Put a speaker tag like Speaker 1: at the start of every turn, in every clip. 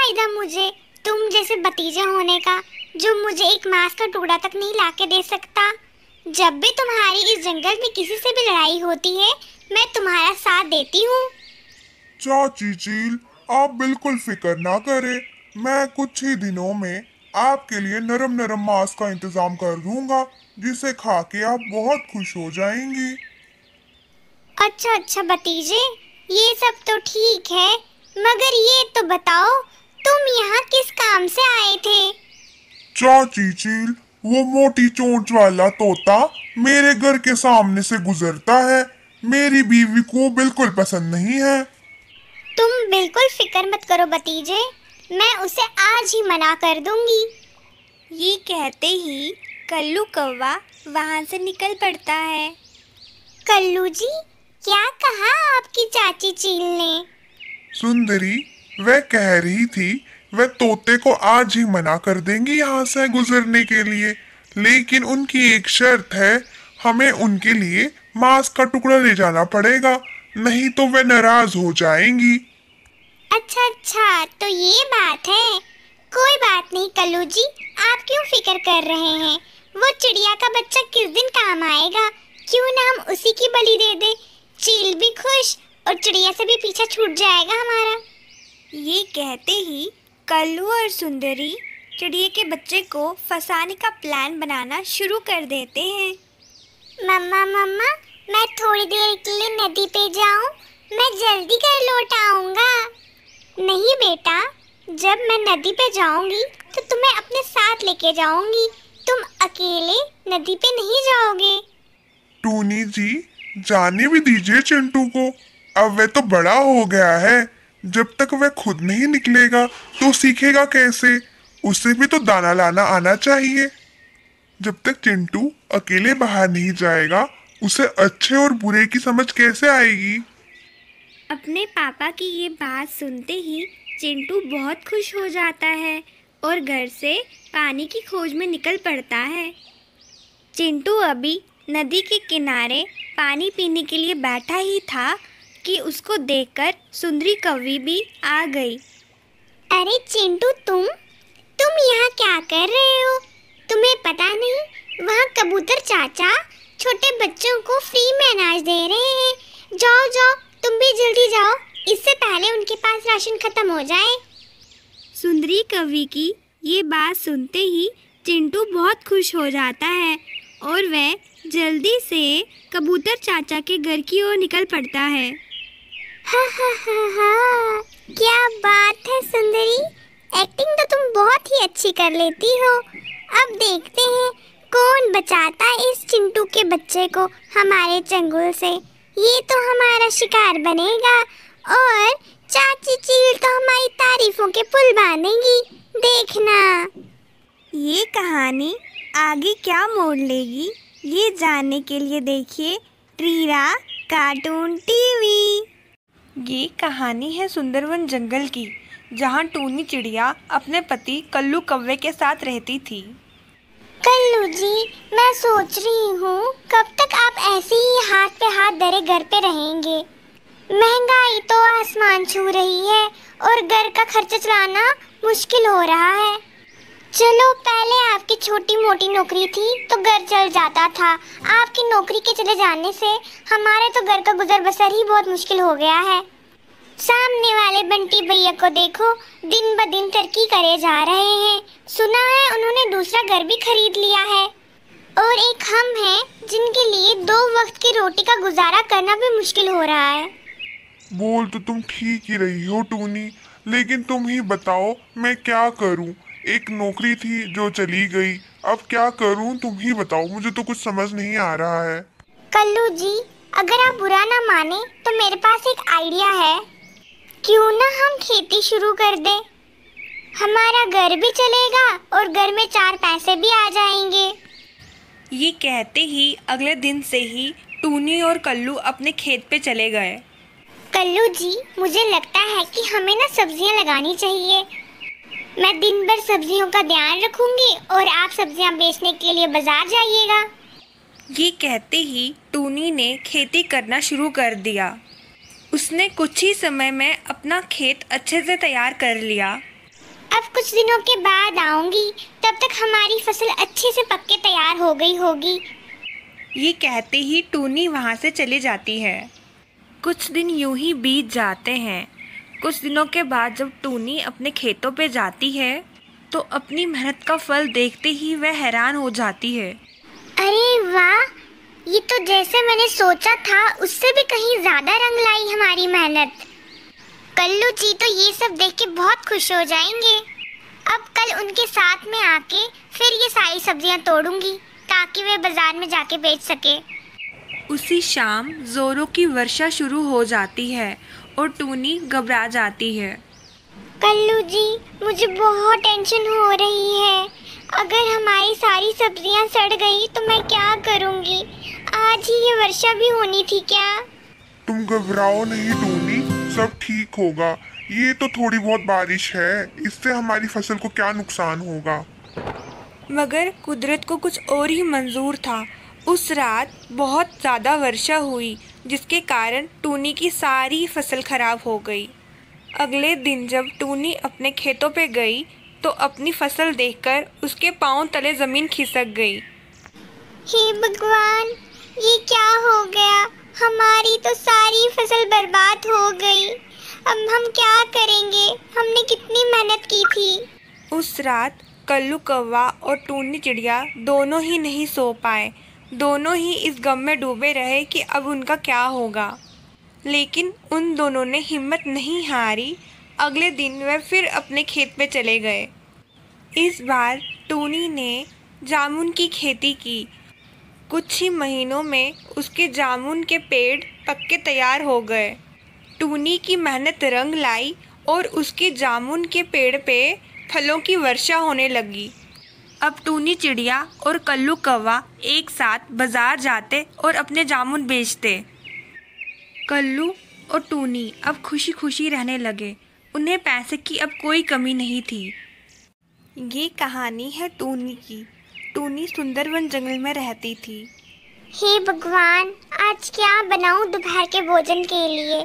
Speaker 1: फायदा मुझे तुम जैसे भतीजा होने का, जो मुझे एक मांस का टुकड़ा तक नहीं लाके दे सकता। जब भी तुम्हारी इस जंगल में किसी से भी लड़ाई होती है, मैं तुम्हारा साथ देती हूँ।
Speaker 2: चाची चील, आप बिल्कुल फिक्र ना करें। मैं कुछ ही दिनों में आपके लिए नरम नरम मांस का इंतजाम कर दूंगा, जिसे खा के आप बहुत खुश हो जाएंगी।
Speaker 1: अच्छा अच्छा भतीजे, ये सब तो ठीक है, मगर ये तो बताओ तुम यहाँ किस काम से आए थे?
Speaker 2: चाची चील, वो मोटी चोंच वाला तोता मेरे घर के सामने से गुजरता है। मेरी बीवी को बिल्कुल पसंद नहीं है।
Speaker 1: तुम बिल्कुल फिक्र मत करो भतीजे, मैं उसे आज ही मना कर दूंगी।
Speaker 3: ये कहते ही कल्लू कौवा वहाँ से निकल पड़ता है।
Speaker 1: कल्लू जी, क्या कहा आपकी चाची चील ने?
Speaker 2: सुंदरी, वह कह रही थी वह तोते को आज ही मना कर देंगी यहाँ से गुजरने के लिए, लेकिन उनकी एक शर्त है, हमें उनके लिए मांस का टुकड़ा ले जाना पड़ेगा, नहीं तो वे नाराज हो जाएंगी।
Speaker 1: अच्छा अच्छा, तो ये बात है। कोई बात नहीं कल्लू जी, आप क्यों फिक्र कर रहे हैं? वो चिड़िया का बच्चा किस दिन काम आएगा, क्यों ना हम उसी की बलि दे दे। चील भी खुश और चिड़िया से भी पीछा छूट जाएगा हमारा।
Speaker 3: ये कहते ही कल्लू और सुंदरी चिड़िया के बच्चे को फंसाने का प्लान बनाना शुरू कर देते हैं।
Speaker 1: मम्मा मम्मा, मैं थोड़ी देर के लिए नदी पे जाऊं? मैं जल्दी घर लौट आऊंगा। नहीं बेटा, जब मैं नदी पे जाऊंगी तो तुम्हें अपने साथ लेके जाऊंगी, तुम अकेले नदी पे नहीं जाओगे।
Speaker 2: टूनी जी, जाने भी दीजिए चिंटू को, अब वह तो बड़ा हो गया है। जब तक वह खुद नहीं निकलेगा तो सीखेगा कैसे? उसे भी तो दाना लाना आना चाहिए। जब तक चिंटू अकेले बाहर नहीं जाएगा, उसे अच्छे और बुरे की समझ कैसे आएगी?
Speaker 3: अपने पापा की ये बात सुनते ही चिंटू बहुत खुश हो जाता है और घर से पानी की खोज में निकल पड़ता है। चिंटू अभी नदी के किनारे पानी पीने के लिए बैठा ही था कि उसको देखकर सुंदरी कौवी भी आ गई।
Speaker 1: अरे चिंटू, तुम यहाँ क्या कर रहे हो? तुम्हें पता नहीं, वहाँ कबूतर चाचा छोटे बच्चों को फ्री में अनाज दे रहे हैं। जाओ जाओ, तुम भी जल्दी जाओ, इससे पहले उनके पास राशन खत्म हो जाए।
Speaker 3: सुंदरी कौवी की ये बात सुनते ही चिंटू बहुत खुश हो जाता है और वह जल्दी से कबूतर चाचा के घर की ओर निकल पड़ता है।
Speaker 1: हा, क्या बात है सुंदरी, एक्टिंग तो तुम बहुत ही अच्छी कर लेती हो। अब देखते हैं कौन बचाता है इस चिंटू के बच्चे को हमारे चंगुल से। ये तो हमारा शिकार बनेगा और चाची चील तो हमारी तारीफों के पुल बांधेगी, देखना।
Speaker 3: ये कहानी आगे क्या मोड़ लेगी, ये जानने के लिए देखिए ट्रीरा कार्टून टीवी।
Speaker 4: ये कहानी है सुंदरवन जंगल की, जहाँ टूनी चिड़िया अपने पति कल्लू कौवे के साथ रहती थी।
Speaker 1: कल्लू जी, मैं सोच रही हूँ कब तक आप ऐसे ही हाथ पे हाथ धरे घर पे रहेंगे? महंगाई तो आसमान छू रही है और घर का खर्चा चलाना मुश्किल हो रहा है। चलो, पहले आपकी छोटी मोटी नौकरी थी तो घर चल जाता था। आपकी नौकरी के चले जाने से हमारे तो घर का गुजर बसर ही बहुत मुश्किल हो गया है। सामने वाले बंटी भैया को देखो, दिन ब दिन तरक्की करे जा रहे हैं। सुना है उन्होंने दूसरा घर भी खरीद लिया है। और एक हम हैं जिनके लिए 2 वक्त की रोटी का गुजारा करना भी मुश्किल हो रहा है।
Speaker 2: बोल तो तुम ठीक ही रही हो टूनी, लेकिन तुम ही बताओ मैं क्या करूं? एक नौकरी थी जो चली गई, अब क्या करूं? तुम ही बताओ, मुझे तो कुछ समझ नहीं आ रहा है।
Speaker 1: कल्लू जी, अगर आप बुरा ना माने तो मेरे पास एक आइडिया है। क्यों ना हम खेती शुरू कर दें? हमारा घर भी चलेगा और घर में 4 पैसे भी आ जाएंगे।
Speaker 4: ये कहते ही अगले दिन से ही टूनी और कल्लू अपने खेत पे चले गए।
Speaker 1: कल्लू जी, मुझे लगता है कि हमें ना सब्जियां लगानी चाहिए। मैं दिन भर सब्जियों का ध्यान रखूंगी और आप सब्जियां बेचने के लिए बाजार जाइएगा।
Speaker 4: ये कहते ही टूनी ने खेती करना शुरू कर दिया। उसने कुछ ही समय में अपना खेत अच्छे से तैयार कर लिया।
Speaker 1: अब कुछ दिनों के बाद आऊंगी, तब तक हमारी फसल अच्छे से पक के तैयार हो गई होगी।
Speaker 4: ये कहते ही टूनी वहाँ से चली जाती है। कुछ दिन यूं ही बीत जाते हैं। कुछ दिनों के बाद जब टूनी अपने खेतों पे जाती है तो अपनी मेहनत का फल देखते ही वह हैरान हो जाती है।
Speaker 1: अरे वाह, ये तो जैसे मैंने सोचा था उससे भी कहीं ज्यादा रंग लाई हमारी मेहनत। कल्लू जी तो ये सब देख के बहुत खुश हो जाएंगे। अब कल उनके साथ में आके फिर ये सारी सब्जियां तोड़ूंगी ताकि वे बाजार में जाके बेच सके।
Speaker 4: उसी शाम जोरों की वर्षा शुरू हो जाती है और टूनी घबरा जाती है।
Speaker 1: कल्लू जी, मुझे बहुत टेंशन हो रही है। अगर हमारी सारी सब्जियां सड़ गई तो मैं क्या करूंगी? आज ही ये वर्षा भी होनी थी क्या?
Speaker 2: तुम घबराओ नहीं टूनी, सब ठीक होगा। ये तो थोड़ी बहुत बारिश है, इससे हमारी फसल को क्या नुकसान होगा।
Speaker 4: मगर कुदरत को कुछ और ही मंजूर था। उस रात बहुत ज़्यादा वर्षा हुई जिसके कारण टूनी की सारी फसल खराब हो गई। अगले दिन जब टूनी अपने खेतों पे गई तो अपनी फसल देखकर उसके पांव तले ज़मीन खिसक गई।
Speaker 1: हे भगवान, ये क्या हो गया? हमारी तो सारी फसल बर्बाद हो गई। अब हम क्या करेंगे? हमने कितनी मेहनत की थी।
Speaker 4: उस रात कल्लू कौवा और टूनी चिड़िया दोनों ही नहीं सो पाए। दोनों ही इस गम में डूबे रहे कि अब उनका क्या होगा। लेकिन उन दोनों ने हिम्मत नहीं हारी। अगले दिन वह फिर अपने खेत में चले गए। इस बार टूनी ने जामुन की खेती की। कुछ ही महीनों में उसके जामुन के पेड़ पक के तैयार हो गए। टूनी की मेहनत रंग लाई और उसके जामुन के पेड़ पे फलों की वर्षा होने लगी। अब टूनी चिड़िया और कल्लू कौवा एक साथ बाजार जाते और अपने जामुन बेचते। कल्लू और टूनी अब खुशी खुशी रहने लगे। उन्हें पैसे की अब कोई कमी नहीं थी। ये कहानी है टूनी की। टूनी सुंदरवन जंगल में रहती थी।
Speaker 1: हे भगवान, आज क्या बनाऊं दोपहर के भोजन के लिए?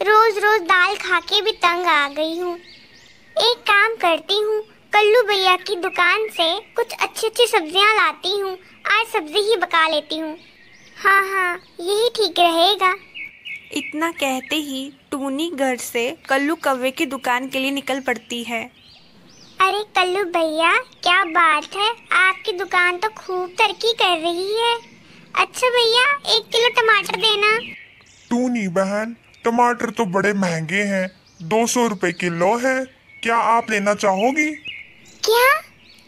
Speaker 1: रोज रोज दाल खा के भी तंग आ गई हूँ। एक काम करती हूँ, कल्लू भैया की दुकान से कुछ अच्छी अच्छी सब्जियाँ लाती हूँ। आज सब्जी ही पका लेती हूँ। हाँ, यही ठीक रहेगा।
Speaker 4: इतना कहते ही टूनी घर से कल्लू कौवे की दुकान के लिए निकल पड़ती है।
Speaker 1: अरे कल्लू भैया, क्या बात है, आपकी दुकान तो खूब तरक्की कर रही है। अच्छा भैया, 1 किलो टमाटर देना।
Speaker 2: टूनी बहन, टमाटर तो बड़े महंगे हैं, 200 रुपए किलो है। क्या आप लेना चाहोगी?
Speaker 1: क्या?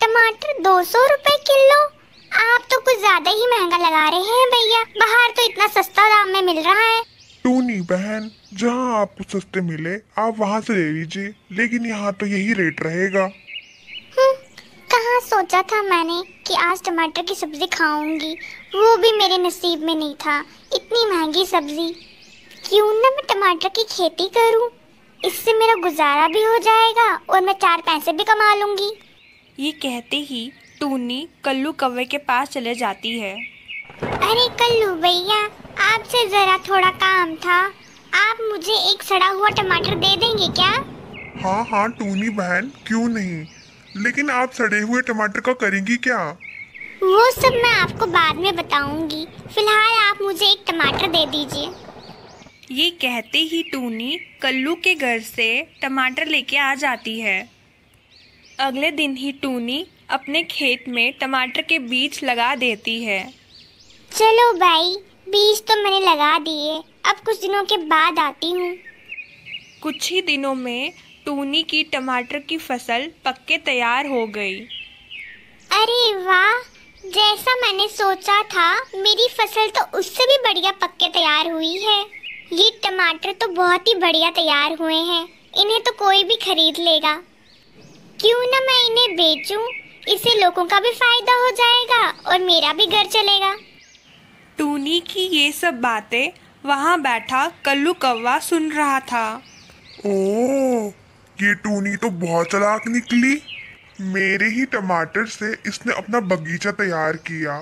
Speaker 1: टमाटर 200 रुपए किलो? आप तो कुछ ज्यादा ही महंगा लगा रहे हैं भैया। बाहर तो इतना सस्ता दाम में मिल रहा है।
Speaker 2: टूनी बहन, जहाँ आपको सस्ते मिले आप वहाँ से ले लीजिए, लेकिन यहाँ तो यही रेट रहेगा।
Speaker 1: कहाँ सोचा था मैंने कि आज टमाटर की सब्जी खाऊंगी, वो भी मेरे नसीब में नहीं था। इतनी महंगी सब्जी। क्यों ना मैं टमाटर की खेती करूं, इससे मेरा गुजारा भी हो जाएगा और मैं 4 पैसे भी कमा लूंगी।
Speaker 4: ये कहते ही टूनी कल्लू कौवे के पास चले जाती है।
Speaker 1: अरे कल्लू भैया, आपसे जरा थोड़ा काम था। आप मुझे एक सड़ा हुआ टमाटर दे देंगे क्या?
Speaker 2: हाँ टूनी बहन, क्यों नहीं, लेकिन आप सड़े हुए टमाटर का करेंगी क्या?
Speaker 1: वो सब मैं आपको बाद में बताऊंगी। फिलहाल आप मुझे एक टमाटर दे दीजिए।
Speaker 4: ये कहते ही टूनी कल्लू के घर से टमाटर लेके आ जाती है। अगले दिन ही टूनी अपने खेत में टमाटर के बीज लगा देती है।
Speaker 1: चलो भाई, बीज तो मैंने लगा दिए, अब कुछ दिनों के बाद आती हूँ।
Speaker 4: कुछ ही दिनों में टूनी की टमाटर की फसल पक के तैयार हो गई।
Speaker 1: अरे वाह, जैसा मैंने सोचा था मेरी फसल तो उससे भी बढ़िया पक के तैयार हुई है। ये टमाटर तो बहुत ही बढ़िया तैयार हुए हैं, इन्हें तो कोई भी खरीद लेगा। क्यों ना मैं इन्हें बेचूं, इससे लोगों का भी फायदा हो जाएगा और मेरा भी घर चलेगा।
Speaker 4: टूनी की ये सब बातें वहाँ बैठा कल्लू कौवा सुन रहा था।
Speaker 2: ओह, ये टूनी तो बहुत चालाक निकली। मेरे ही टमाटर से इसने अपना बगीचा तैयार किया।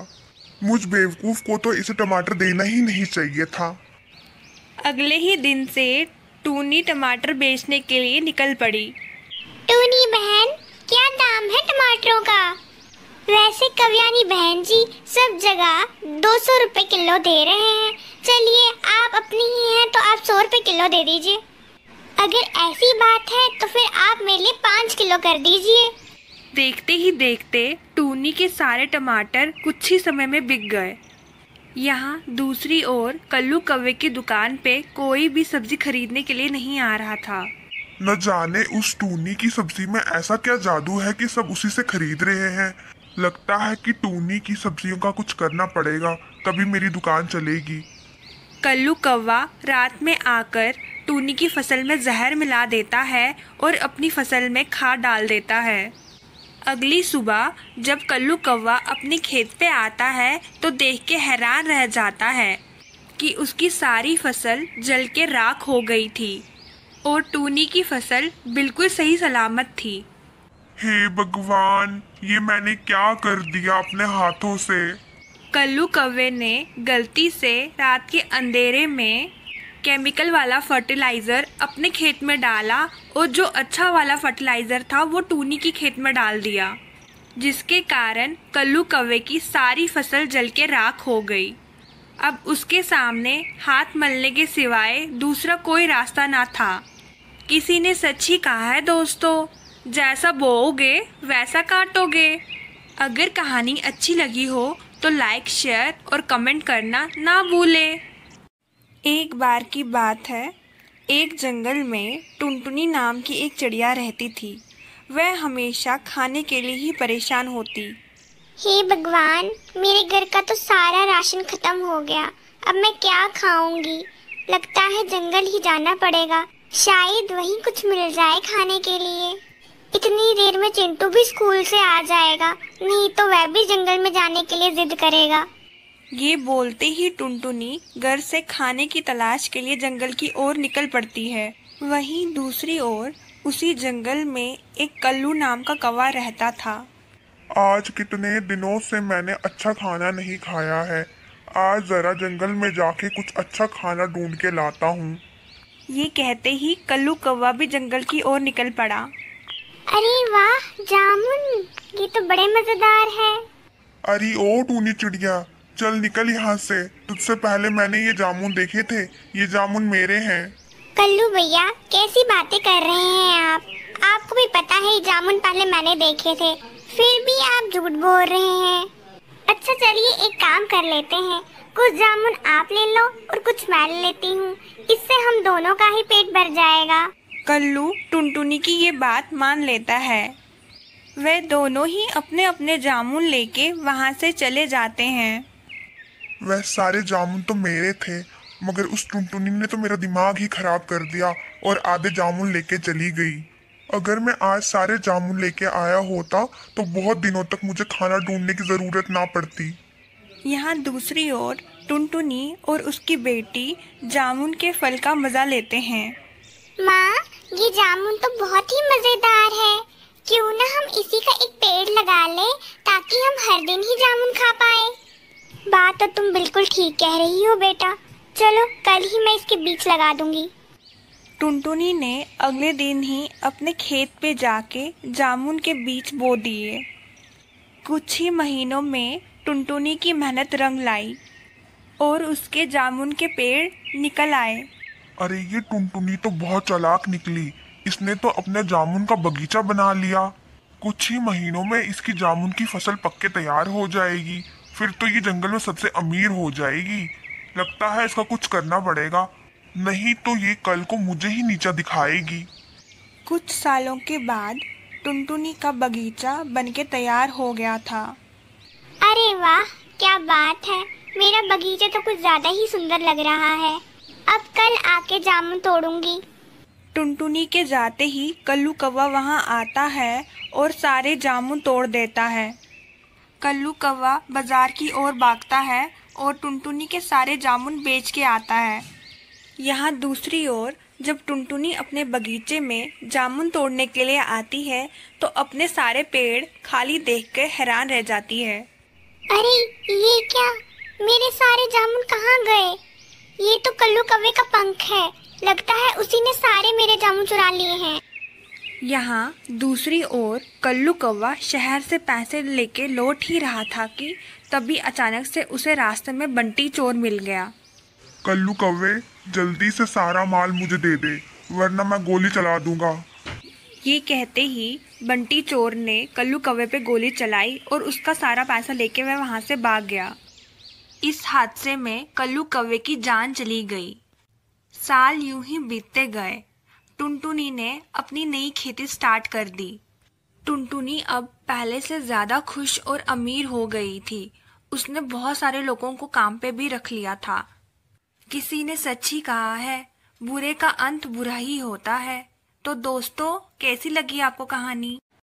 Speaker 2: मुझ बेवकूफ को तो इसे टमाटर देना ही नहीं चाहिए था।
Speaker 4: अगले ही दिन से टूनी टमाटर बेचने के लिए निकल पड़ी।
Speaker 1: टूनी बहन, क्या दाम है टमाटरों का? वैसे कव्यानी बहन जी सब जगह 200 रुपए किलो दे रहे हैं। चलिए, आप अपनी ही हैं तो आप 100 रुपए किलो दे दीजिए। अगर ऐसी बात है तो फिर आप मेरे लिए 5 किलो कर दीजिए।
Speaker 4: देखते ही देखते टूनी के सारे टमाटर कुछ ही समय में बिक गए। यहाँ दूसरी ओर कल्लू कव्वे की दुकान पे कोई भी सब्जी खरीदने के लिए नहीं आ रहा था।
Speaker 2: न जाने उस टूनी की सब्जी में ऐसा क्या जादू है कि सब उसी से खरीद रहे हैं। लगता है कि टूनी की सब्जियों का कुछ करना पड़ेगा, तभी मेरी दुकान चलेगी।
Speaker 4: कल्लू कौवा रात में आकर टूनी की फसल में जहर मिला देता है और अपनी फसल में खाद डाल देता है। अगली सुबह जब कल्लू कौवा अपने खेत पे आता है तो देख के हैरान रह जाता है कि उसकी सारी फसल जल के राख हो गई थी और टूनी की फसल बिल्कुल सही सलामत थी।
Speaker 2: हे भगवान, ये मैंने क्या कर दिया अपने हाथों से।
Speaker 4: कल्लू कौवे ने गलती से रात के अंधेरे में केमिकल वाला फर्टिलाइज़र अपने खेत में डाला और जो अच्छा वाला फर्टिलाइज़र था वो टूनी की खेत में डाल दिया, जिसके कारण कल्लू कौवे की सारी फसल जल के राख हो गई। अब उसके सामने हाथ मलने के सिवाय दूसरा कोई रास्ता ना था। किसी ने सच ही कहा है दोस्तों, जैसा बोओगे वैसा काटोगे। अगर कहानी अच्छी लगी हो तो लाइक, शेयर और कमेंट करना ना भूलें। एक बार की बात है, एक जंगल में टुनटुनी नाम की एक चिड़िया रहती थी। वह हमेशा खाने के लिए ही परेशान होती।
Speaker 1: हे भगवान, मेरे घर का तो सारा राशन खत्म हो गया। अब मैं क्या खाऊंगी? लगता है जंगल ही जाना पड़ेगा, शायद वहीं कुछ मिल जाए खाने के लिए। इतनी देर में चिंटू भी स्कूल से आ जाएगा, नहीं तो वह भी जंगल में जाने के लिए जिद करेगा।
Speaker 4: ये बोलते ही टुनटुनी घर से खाने की तलाश के लिए जंगल की ओर निकल पड़ती है। वहीं दूसरी ओर उसी जंगल में एक कल्लू नाम का कौवा रहता था।
Speaker 2: आज कितने दिनों से मैंने अच्छा खाना नहीं खाया है। आज जरा जंगल में जाके कुछ अच्छा खाना ढूंढ के लाता हूँ।
Speaker 4: ये कहते ही कल्लू कौवा भी जंगल की ओर निकल पड़ा।
Speaker 1: अरे वाह जामुन, ये तो बड़े मजेदार है।
Speaker 2: अरे ओ टूनी चिड़िया, चल निकल यहाँ से। तुझसे पहले मैंने ये जामुन देखे थे, ये जामुन मेरे हैं।
Speaker 1: कल्लू भैया, कैसी बातें कर रहे हैं आप? आपको भी पता है ये जामुन पहले मैंने देखे थे, फिर भी आप झूठ बोल रहे हैं। अच्छा चलिए, एक काम कर लेते हैं, कुछ जामुन आप ले लो और कुछ मैं ले लेती हूँ, इससे हम दोनों का ही पेट भर जाएगा।
Speaker 4: कल्लू टुनटुनी की ये बात मान लेता है। वे दोनों ही अपने अपने जामुन लेके वहाँ से चले जाते हैं।
Speaker 2: वह सारे जामुन तो मेरे थे, मगर उस टुनटुनी ने तो मेरा दिमाग ही खराब कर दिया और आधे जामुन लेके चली गई। अगर मैं आज सारे जामुन लेके आया होता तो बहुत दिनों तक मुझे खाना ढूंढने की जरूरत ना पड़ती।
Speaker 4: यहाँ दूसरी ओर टुनटुनी और उसकी बेटी जामुन के फल का मजा लेते हैं।
Speaker 1: माँ, ये जामुन तो बहुत ही मजेदार है। क्यों ना हम इसी का एक पेड़ लगा ले ताकि हम हर दिन ही जामुन खा पाए। बात तो तुम बिल्कुल ठीक कह रही हो बेटा, चलो कल ही मैं इसके बीज लगा दूंगी।
Speaker 4: टुनटुनी ने अगले दिन ही अपने खेत पे जाके जामुन के बीज बो दिए। कुछ ही महीनों में टुनटुनी की मेहनत रंग लाई और उसके जामुन के पेड़ निकल आए।
Speaker 2: अरे ये टुनटुनी तो बहुत चालाक निकली, इसने तो अपने जामुन का बगीचा बना लिया। कुछ ही महीनों में इसकी जामुन की फसल पक के तैयार हो जाएगी, फिर तो ये जंगल में सबसे अमीर हो जाएगी। लगता है इसका कुछ करना पड़ेगा, नहीं तो ये कल को मुझे ही नीचा दिखाएगी।
Speaker 4: कुछ सालों के बाद टुनटुनी का बगीचा बनके तैयार हो गया था।
Speaker 1: अरे वाह, क्या बात है, मेरा बगीचा तो कुछ ज्यादा ही सुंदर लग रहा है। अब कल आके जामुन तोड़ूंगी।
Speaker 4: टुनटुनी के जाते ही कल्लू कौवा वहाँ आता है और सारे जामुन तोड़ देता है। कल्लू कौवा बाजार की ओर भागता है और टुनटुनी के सारे जामुन बेच के आता है। यहाँ दूसरी ओर जब टुनटुनी अपने बगीचे में जामुन तोड़ने के लिए आती है तो अपने सारे पेड़ खाली देखकर हैरान रह जाती है।
Speaker 1: अरे ये क्या, मेरे सारे जामुन कहाँ गए? ये तो कल्लू कौवे का पंख है, लगता है उसी ने सारे मेरे जामुन चुरा लिए हैं।
Speaker 4: यहाँ दूसरी ओर कल्लू कौवा शहर से पैसे लेके लौट ही रहा था कि तभी अचानक से उसे रास्ते में बंटी चोर मिल गया।
Speaker 2: कल्लू कौवे, जल्दी से सारा माल मुझे दे दे, वरना मैं गोली चला दूंगा।
Speaker 4: ये कहते ही बंटी चोर ने कल्लू कौवे पे गोली चलाई और उसका सारा पैसा लेके वह वहाँ से भाग गया। इस हादसे में कल्लू कौवे की जान चली गई। साल यूं ही बीतते गए। टुनटुनी ने अपनी नई खेती स्टार्ट कर दी। टुनटुनी अब पहले से ज़्यादा खुश और अमीर हो गई थी। उसने बहुत सारे लोगों को काम पे भी रख लिया था। किसी ने सच ही कहा है, बुरे का अंत बुरा ही होता है। तो दोस्तों, कैसी लगी आपको कहानी?